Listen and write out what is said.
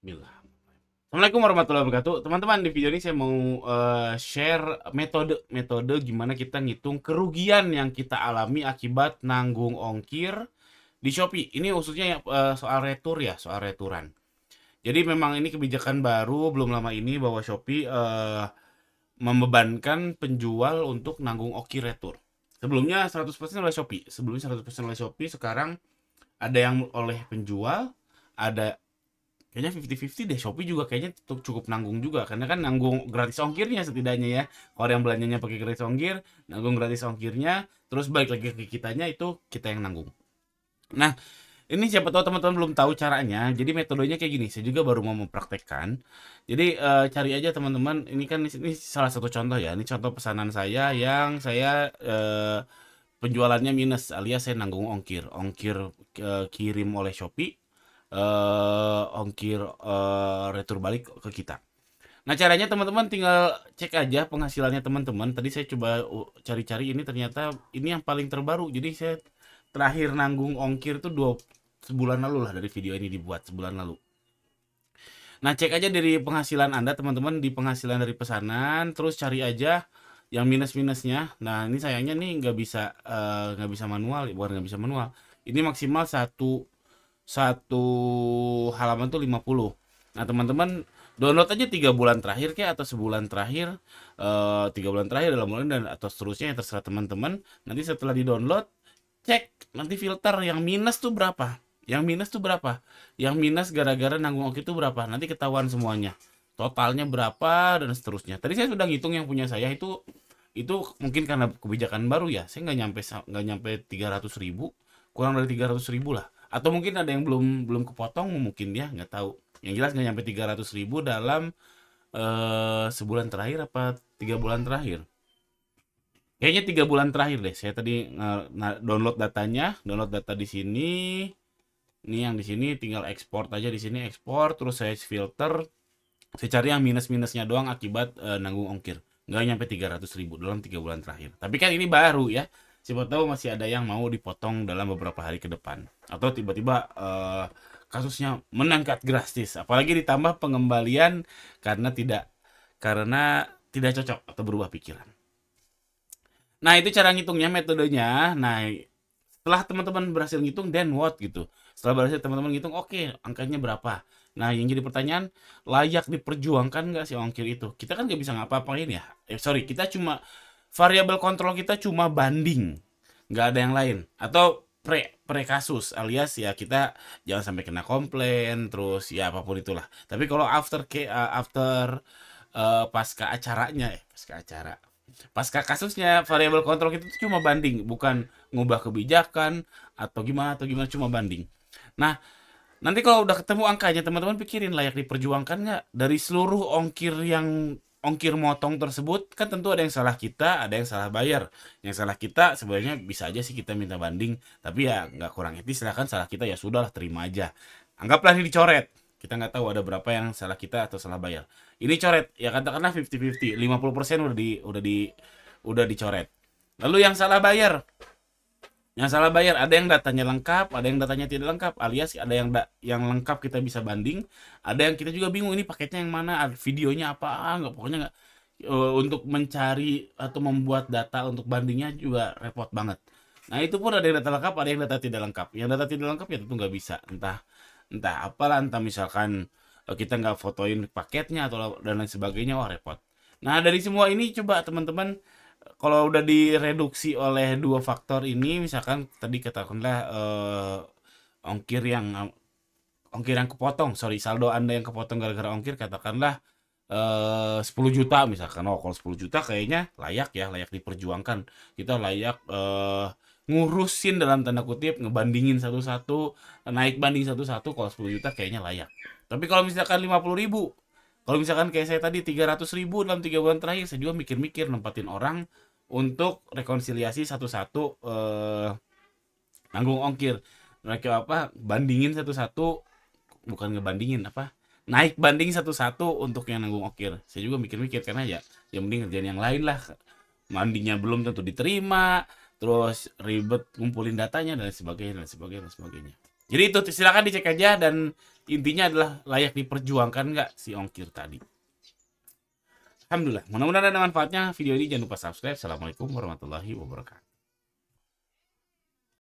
Bismillah. Assalamualaikum warahmatullahi wabarakatuh. Teman-teman, di video ini saya mau share metode gimana kita ngitung kerugian yang kita alami akibat nanggung ongkir di Shopee. Ini khususnya soal retur ya, soal returan. Jadi memang ini kebijakan baru belum lama ini bahwa Shopee membebankan penjual untuk nanggung ongkir retur. Sebelumnya 100% oleh Shopee. Sebelumnya 100% oleh Shopee, sekarang ada yang oleh penjual, ada kayaknya 50-50 deh. Shopee juga kayaknya cukup nanggung juga, karena kan nanggung gratis ongkirnya setidaknya ya. Kalau yang belanjanya pakai gratis ongkir, nanggung gratis ongkirnya, terus balik lagi ke kitanya, itu kita yang nanggung. Nah, ini siapa tahu teman-teman belum tahu caranya. Jadi metodenya kayak gini. Saya juga baru mau mempraktekkan. Jadi cari aja teman-teman. Ini kan ini salah satu contoh ya. Ini contoh pesanan saya yang saya penjualannya minus, alias saya nanggung ongkir. Ongkir kirim oleh Shopee, ongkir retur balik ke kita. Nah, caranya teman-teman tinggal cek aja penghasilannya teman-teman. Tadi saya coba cari-cari, ini ternyata ini yang paling terbaru. Jadi saya terakhir nanggung ongkir tuh sebulan lalu lah, dari video ini dibuat sebulan lalu. Nah, cek aja dari penghasilan Anda teman-teman, di penghasilan dari pesanan, terus cari aja yang minus-minusnya. Nah, ini sayangnya nih nggak bisa manual, bukan nggak bisa manual. Ini maksimal satu satu halaman tuh 50. Nah, teman-teman download aja 3 bulan terakhir kayak, atau sebulan terakhir, 3 bulan terakhir dalam bulan, dan atau seterusnya, yang terserah teman-teman. Nanti setelah di download, cek nanti filter yang minus tuh berapa. Yang minus tuh berapa? Yang minus gara-gara nanggung ongkir itu berapa? Nanti ketahuan semuanya. Totalnya berapa dan seterusnya. Tadi saya sudah ngitung yang punya saya itu mungkin karena kebijakan baru ya. Saya nggak nyampe 300.000, kurang dari 300.000 lah. Atau mungkin ada yang belum belum kepotong, mungkin ya, nggak tahu. Yang jelas nggak nyampe 300.000 dalam sebulan terakhir apa 3 bulan terakhir. Kayaknya 3 bulan terakhir deh. Saya tadi download datanya, download data di sini. Ini yang di sini tinggal ekspor aja, di sini ekspor, terus saya filter. Saya cari yang minus-minusnya doang akibat nanggung ongkir. Nggak nyampe 300.000 dalam 3 bulan terakhir. Tapi kan ini baru ya. Siapa tahu masih ada yang mau dipotong dalam beberapa hari ke depan. Atau tiba-tiba kasusnya meningkat drastis. Apalagi ditambah pengembalian karena tidak cocok atau berubah pikiran. Nah, itu cara ngitungnya, metodenya. Nah, setelah teman-teman berhasil ngitung, then what gitu. Setelah berhasil teman-teman ngitung, oke, angkanya berapa. Nah, yang jadi pertanyaan, layak diperjuangkan nggak sih ongkir itu? Kita kan nggak bisa ngapa-ngapain ya. Sorry, kita cuma variabel kontrol kita cuma banding, nggak ada yang lain. Atau pre kasus, alias ya kita jangan sampai kena komplain, terus ya apapun itulah. Tapi kalau after pasca acaranya, pasca acara, pasca kasusnya, variabel kontrol kita itu cuma banding, bukan ngubah kebijakan atau gimana, cuma banding. Nah, nanti kalau udah ketemu angkanya, teman-teman pikirin layak diperjuangkan nggak. Dari seluruh ongkir motong tersebut, kan tentu ada yang salah kita, ada yang salah bayar. Yang salah kita sebenarnya bisa aja sih kita minta banding, tapi ya nggak kurang etis, silahkan. Salah kita ya sudahlah, terima aja. Anggaplah ini dicoret. Kita nggak tahu ada berapa yang salah kita atau salah bayar. Ini coret, ya katakanlah 50-50, 50% udah dicoret. Lalu yang salah bayar ada yang datanya lengkap, ada yang datanya tidak lengkap, alias ada yang lengkap kita bisa banding, ada yang kita juga bingung ini paketnya yang mana, videonya apa, nggak, pokoknya nggak. Untuk mencari atau membuat data untuk bandingnya juga repot banget. Nah, itu pun ada yang data lengkap, ada yang data tidak lengkap. Yang data tidak lengkap ya tentu nggak bisa, entah entah apalah, entah misalkan kita nggak fotoin paketnya atau dan lain sebagainya, wah repot. Nah, dari semua ini coba teman-teman, kalau udah direduksi oleh dua faktor ini, misalkan tadi katakanlah ongkir yang kepotong, sorry, saldo Anda yang kepotong gara-gara ongkir, katakanlah 10 juta misalkan. Oh, kalau 10 juta kayaknya layak ya, layak diperjuangkan. Kita layak ngurusin dalam tanda kutip, ngebandingin satu-satu, naik banding satu-satu. Kalau 10 juta kayaknya layak. Tapi kalau misalkan 50.000, kalau misalkan kayak saya tadi 300.000 dalam 3 bulan terakhir, saya juga mikir-mikir nempatin orang untuk rekonsiliasi satu-satu, nanggung ongkir. Mereka apa? Bandingin satu-satu, bukan ngebandingin apa? Naik banding satu-satu untuk yang nanggung ongkir. Saya juga mikir-mikir, karena ya yang mending kerjaan yang lain lah. Mandinya belum tentu diterima, terus ribet ngumpulin datanya dan sebagainya dan sebagainya dan sebagainya. Jadi itu silakan dicek aja, dan intinya adalah layak diperjuangkan nggak si ongkir tadi. Alhamdulillah, mudah-mudahan ada manfaatnya video ini. Jangan lupa subscribe. Assalamualaikum warahmatullahi wabarakatuh.